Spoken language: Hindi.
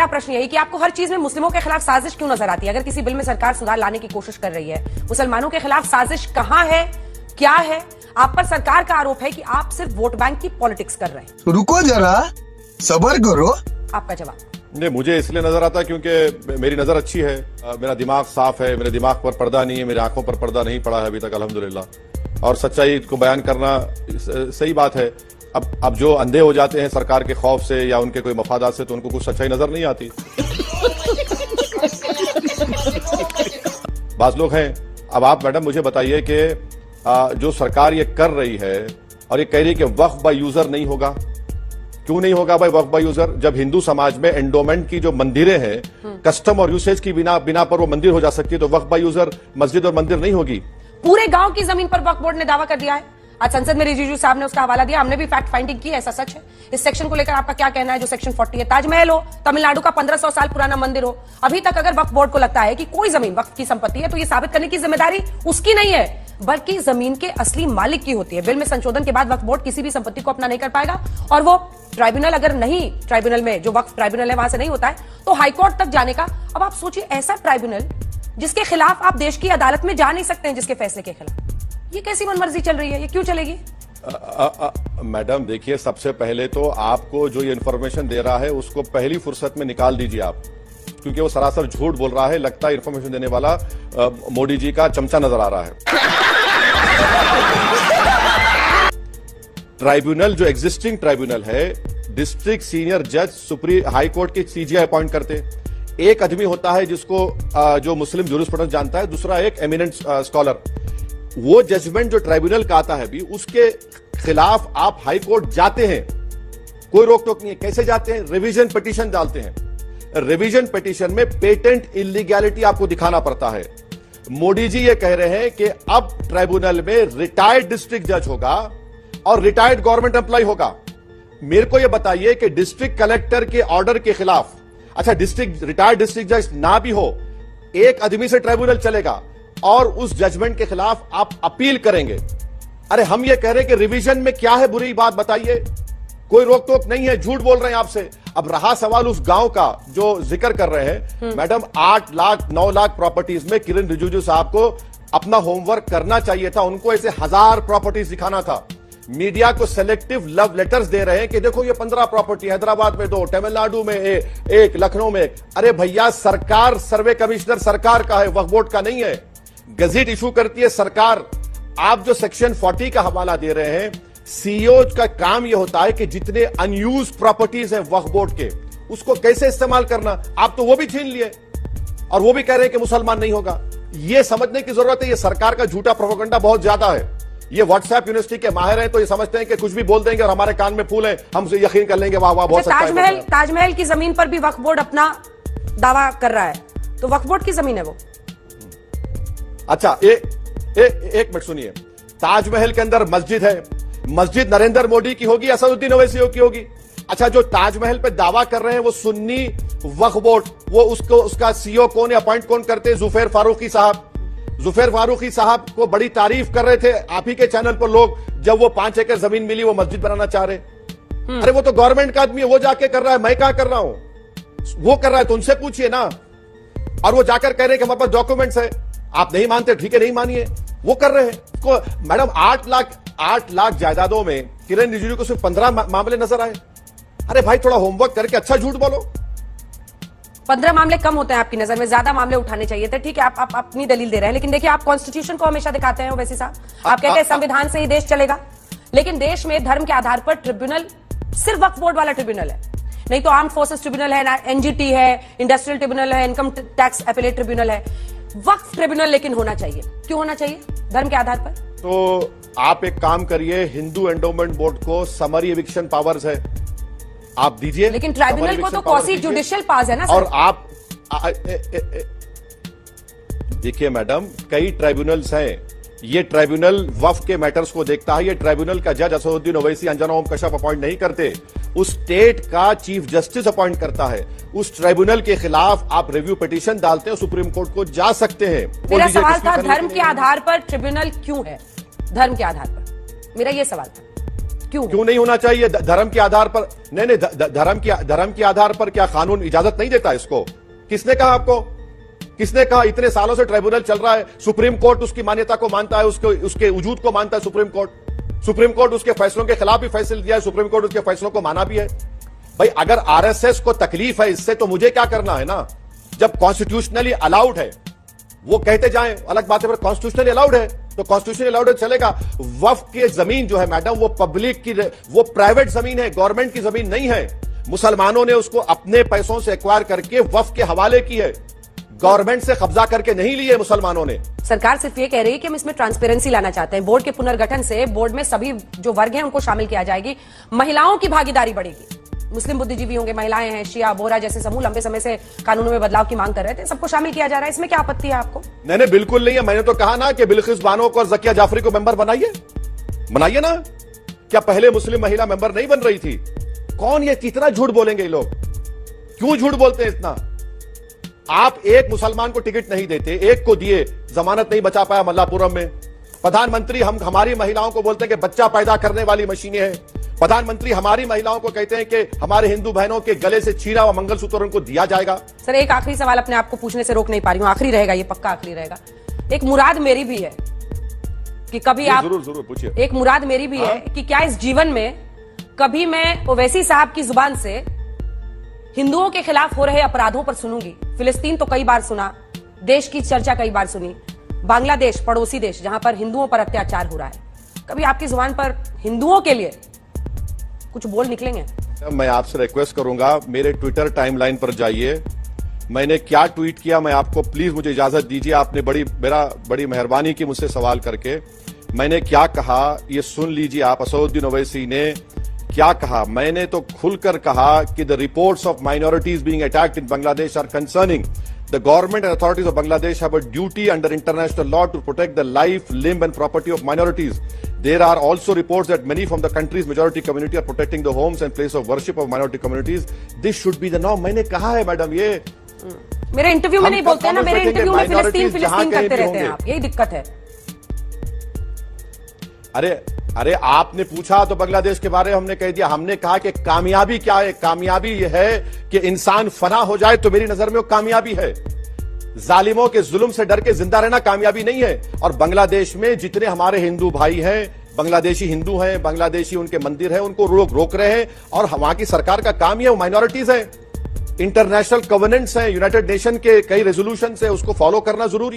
प्रश्न यही कि आपको हर चीज में मुस्लिमों के खिलाफ साजिश क्यों नजर आती है? अगर किसी बिल में सरकार सुधार लाने की कोशिश कर रही है, मुसलमानों के खिलाफ साजिश कहां है, क्या है? आप पर सरकार का आरोप है कि आप सिर्फ वोट बैंक की पॉलिटिक्स कर रहे हैं। रुको जरा, सब्र करो। आपका जवाब? नहीं, मुझे इसलिए नजर आता है क्योंकि मेरी नजर अच्छी है, मेरा दिमाग साफ है, मेरे दिमाग पर पर्दा नहीं है, मेरी आंखों पर पर्दा नहीं पड़ा है अभी तक अल्हम्दुलिल्लाह। और सच्चाई को बयान करना सही बात है। अब जो अंधे हो जाते हैं सरकार के खौफ से या उनके कोई मफादात से, तो उनको कुछ सच्चाई नजर नहीं आती। बास लोग हैं। अब आप मैडम मुझे बताइए कि जो सरकार ये कर रही है और ये कह रही है कि वक्फ बाय यूजर नहीं होगा, क्यों नहीं होगा भाई वक्फ बाय यूजर? जब हिंदू समाज में एंडोमेंट की जो मंदिरें हैं कस्टम और यूसेज की बिना पर वो मंदिर हो जा सकती है, तो वक्फ बाय यूजर मस्जिद और मंदिर नहीं होगी। पूरे गांव की जमीन पर वक्फ बोर्ड ने दावा कर दिया है। आज संसद में रिजिजू साहब ने उसका हवाला दिया, हमने भी फैक्ट फाइंडिंग की, ऐसा सच है। इस सेक्शन को लेकर आपका क्या कहना है? जो सेक्शन 40 है, ताजमहल हो, तमिलनाडु का 1500 साल पुराना मंदिर हो, अभी तक अगर वक्फ बोर्ड को लगता है कि कोई जमीन वक्फ की संपत्ति है, तो ये साबित करने की जिम्मेदारी उसकी नहीं है, बल्कि जमीन के असली मालिक की होती है। बिल में संशोधन के बाद वक्फ बोर्ड किसी भी संपत्ति को अपना नहीं कर पाएगा, और वो ट्राइब्यूनल अगर नहीं, ट्राइब्यूनल में जो वक्फ ट्राइब्यूनल है वहां से नहीं होता है, तो हाईकोर्ट तक जाने का। अब आप सोचिए, ऐसा ट्राइब्यूनल जिसके खिलाफ आप देश की अदालत में जा नहीं सकते हैं, जिसके फैसले के खिलाफ, ये कैसी मनमर्जी चल रही है? ये क्यों चलेगी? मैडम देखिए, सबसे पहले तो आपको जो ये इंफॉर्मेशन दे रहा है उसको पहली फुर्सत में निकाल दीजिए आप, क्योंकि वो सरासर झूठ बोल रहा है। लगता है इंफॉर्मेशन देने वाला मोदी जी का चमचा नजर आ रहा है। ट्राइब्यूनल जो एग्जिस्टिंग ट्राइब्यूनल है, डिस्ट्रिक्ट सीनियर जज सुप्रीम हाई कोर्ट के सीजीआई अपॉइंट करते। एक आदमी होता है जिसको जो मुस्लिम जूरिस्प्रूडेंस जानता है, दूसरा एक एमिनेंट स्कॉलर। वो जजमेंट जो ट्राइब्यूनल का आता है भी, उसके खिलाफ आप हाई कोर्ट जाते हैं, कोई रोक टोक नहीं है। कैसे जाते हैं? रिवीजन पिटीशन डालते हैं। रिवीजन पिटीशन में पेटेंट इलीगैलिटी आपको दिखाना पड़ता है। मोदी जी ये कह रहे हैं कि अब ट्राइब्यूनल में रिटायर्ड डिस्ट्रिक्ट जज होगा और रिटायर्ड गवर्नमेंट एम्प्लॉय होगा। मेरे को यह बताइए कि डिस्ट्रिक्ट कलेक्टर के ऑर्डर के खिलाफ, अच्छा रिटायर्ड डिस्ट्रिक्ट जज ना भी हो, एक आदमी से ट्राइब्यूनल चलेगा और उस जजमेंट के खिलाफ आप अपील करेंगे। अरे हम ये कह रहे हैं कि रिवीजन में क्या है बुरी बात, बताइए। कोई रोक टोक नहीं है, झूठ बोल रहे हैं आपसे। अब रहा सवाल उस गांव का जो जिक्र कर रहे हैं, मैडम 8 लाख 9 लाख प्रॉपर्टीज में किरण रिजिजू साहब को अपना होमवर्क करना चाहिए था। उनको ऐसे 1000 प्रॉपर्टीज दिखाना था। मीडिया को सेलेक्टिव लव लेटर्स दे रहे हैं कि देखो ये 15 प्रॉपर्टी, हैदराबाद में 2, तमिलनाडु में एक, लखनऊ में 1। अरे भैया, सरकार, सर्वे कमिश्नर सरकार का है, वक्फ बोर्ड का नहीं है। गजट इशू करती है सरकार। आप जो सेक्शन 40 का हवाला दे रहे हैं, सीईओ का काम यह होता है कि जितने अनयूज प्रॉपर्टीज हैं वक्फ बोर्ड के, उसको कैसे इस्तेमाल करना। आप तो वो भी छीन लिए और वो भी कह रहे हैं कि मुसलमान नहीं होगा। ये समझने की जरूरत है, ये सरकार का झूठा प्रोपेगेंडा बहुत ज्यादा है। ये व्हाट्सएप यूनिवर्सिटी के माहिर हैं, तो ये समझते हैं कि कुछ भी बोल देंगे और हमारे कान में फूल है, हम उसे यकीन कर लेंगे। वाह वाह, बहुत ताजमहल की जमीन पर भी वक्फ बोर्ड अपना दावा कर रहा है, तो वक्फ बोर्ड की जमीन है वो। अच्छा, एक मिनट सुनिए। ताजमहल के अंदर मस्जिद है, मस्जिद नरेंद्र मोदी की होगी, असदुद्दीन ओवैसी की होगी। अच्छा, जो ताजमहल पे दावा कर रहे हैं वो सुन्नी वक्फ बोर्ड, वो उसका सीईओ कौन है, अपॉइंट कौन करते हैं? जुफैर फारूकी साहब। जुफैर फारूकी साहब को बड़ी तारीफ कर रहे थे आप ही के चैनल पर लोग, जब वो 5 एकड़ जमीन मिली वो मस्जिद बनाना चाह रहे। अरे वो तो गवर्नमेंट का आदमी है, वो जाके कर रहा है, मैं क्या कर रहा हूं? वो कर रहा है तो उनसे पूछिए ना। और वो जाकर कह रहे हैं कि हमारे पास डॉक्यूमेंट्स है। आप नहीं मानते, ठीक है, नहीं मानिए। वो कर रहे हैं। मैडम 8 लाख जायदादों में किरण रिजिजू को सिर्फ 15 मामले नजर आए। अरे भाई, थोड़ा होमवर्क करके अच्छा झूठ बोलो। 15 मामले कम होते हैं आपकी नजर में, ज्यादा मामले उठाने चाहिए थे। ठीक है, आप अपनी दलील दे रहे हैं, लेकिन देखिए, आप कॉन्स्टिट्यूशन को हमेशा दिखाते हैं ओवैसी साहब। आप कहते हैं संविधान से ही देश चलेगा, लेकिन देश में धर्म के आधार पर ट्रिब्यूनल सिर्फ वक्फ बोर्ड वाला ट्रिब्यूनल है, नहीं तो आर्म्ड फोर्सेस ट्रिब्यूनल है, एनजीटी है, इंडस्ट्रियल ट्रिब्यूनल है, इनकम टैक्स अपीलेट ट्रिब्यूनल है। वक्फ ट्रिब्यूनल लेकिन होना चाहिए। क्यों होना चाहिए? धर्म के आधार पर। तो आप एक काम करिए, हिंदू एंडोमेंट बोर्ड को समरी एविक्शन पावर्स है, आप दीजिए। लेकिन ट्राइब्यूनल को तो क्वासी जुडिशियल पास है ना सर। और आप देखिए मैडम, कई ट्राइब्यूनल्स हैं। ये ट्राइब्यूनल वक्फ के मैटर्स को देखता है। ये ट्राइब्यूनल का जज असदुद्दीन ओवैसी, अंजना ओम कश्यप अपॉइंट नहीं करते, उस स्टेट का चीफ जस्टिस अपॉइंट करता है। उस ट्राइब्यूनल के खिलाफ आप रिव्यू पिटीशन डालते हैं, सुप्रीम कोर्ट को जा सकते हैं। मेरा सवाल था, धर्म के आधार पर ट्रिब्यूनल क्यों है? धर्म के आधार पर मेरा ये सवाल था। क्यों नहीं होना चाहिए? धर्म के आधार पर नहीं, धर्म के आधार पर क्या कानून इजाजत नहीं देता इसको? किसने कहा आपको? किसने कहा? इतने सालों से ट्राइब्यूनल चल रहा है, सुप्रीम कोर्ट उसकी मान्यता को मानता है, उसके वजूद को मानता है। सुप्रीम कोर्ट उसके फैसलों के खिलाफ भी फैसले दिया है, सुप्रीम कोर्ट उसके फैसलों को माना भी है। भाई अगर आरएसएस को तकलीफ है इससे, तो मुझे क्या करना है ना? जब कॉन्स्टिट्यूशनली अलाउड है, वो कहते जाएं, अलग बात है, पर कॉन्स्टिट्यूशनली अलाउड है तो कॉन्स्टिट्यूशनली अलाउड है, चलेगा। वक्फ की जमीन जो है मैडम, वो पब्लिक की, वो प्राइवेट जमीन है, गवर्नमेंट की जमीन नहीं है। मुसलमानों ने उसको अपने पैसों से एक्वायर करके वक्फ के हवाले की है, गवर्नमेंट से कब्जा करके नहीं लिए मुसलमानों ने। सरकार सिर्फ ये कह रही है कि हम इसमें ट्रांसपेरेंसी लाना चाहते हैं। बोर्ड के पुनर्गठन से बोर्ड में सभी जो वर्ग हैं उनको शामिल किया जाएगी, महिलाओं की भागीदारी बढ़ेगी, मुस्लिम बुद्धिजीवी होंगे, महिलाएं हैं, शिया, बोहरा जैसे समूह लंबे समय से कानूनों में बदलाव की मांग कर रहे थे, सबको शामिल किया जा रहा है। इसमें क्या आपत्ति है आपको? नहीं, बिल्कुल नहीं है। मैंने तो कहा ना कि बिल्किस बानो को और जकिया जाफरी को मेंबर बनाइए ना। क्या पहले मुस्लिम महिला मेंबर नहीं बन रही थी? कौन ये कितना झूठ बोलेंगे ये लोग? क्यों झूठ बोलते हैं इतना? आप एक मुसलमान को टिकट नहीं देते, एक को दिए, जमानत नहीं बचा पाया मल्लापुरम में। प्रधानमंत्री हमारी महिलाओं को बोलते हैं कि बच्चा पैदा करने वाली मशीनें हैं। प्रधानमंत्री हमारी महिलाओं को कहते हैं कि हमारे हिंदू बहनों के गले से छीना हुआ मंगलसूत्र उनको दिया जाएगा। सर एक आखिरी सवाल अपने आप को पूछने से रोक नहीं पा रही हूं, आखिरी रहेगा ये, पक्का आखिरी रहेगा। एक मुराद मेरी भी है कि कभी आप जरूर पूछिए। एक मुराद मेरी भी है कि क्या इस जीवन में कभी मैं ओवैसी साहब की जुबान से हिंदुओं के खिलाफ हो रहे अपराधों पर सुनूंगी। फिलिस्तीन तो कई बार सुना, देश की चर्चा कई बार सुनी, बांग्लादेश पड़ोसी देश जहां पर हिंदुओं पर अत्याचार हो रहा है, कभी आपकी जुबान पर हिंदुओं के लिए कुछ बोल निकलेंगे? मैं आपसे रिक्वेस्ट करूंगा, मेरे ट्विटर टाइमलाइन पर जाइए, मैंने क्या ट्वीट किया मैं आपको, प्लीज मुझे इजाजत दीजिए। आपने बड़ी मेहरबानी की मुझसे सवाल करके। मैंने क्या कहा ये सुन लीजिए आप। असदुद्दीन ओवैसी ने क्या कहा? मैंने तो खुलकर कहा कि the reports of minorities being attacked in Bangladesh are concerning. The government and authorities of Bangladesh have a duty under international law to protect the life, limb and property of minorities. There are also reports that many from the country's majority community are protecting the homes and place of worship of minority communities. This should be the norm. मैंने कहा है मैडम, ये मेरे इंटरव्यू में नहीं बोलते हैं ना, मेरे इंटरव्यू में फिलिस्तीन करते रहते हैं आप, यही दिक्कत है। अरे आपने पूछा तो बांग्लादेश के बारे में हमने कह दिया। हमने कहा कि कामयाबी क्या है? कामयाबी यह है कि इंसान फना हो जाए, तो मेरी नजर में वो कामयाबी है। जालिमों के जुल्म से डर के जिंदा रहना कामयाबी नहीं है। और बांग्लादेश में जितने हमारे हिंदू भाई हैं, बांग्लादेशी हिंदू हैं, बांग्लादेशी उनके मंदिर हैं, उनको लोग रोक रहे हैं। और वहां की सरकार का काम है, वो माइनॉरिटीज है, इंटरनेशनल कवेनेंट्स हैं, यूनाइटेड नेशन के कई रेजोल्यूशन है, उसको फॉलो करना जरूरी है।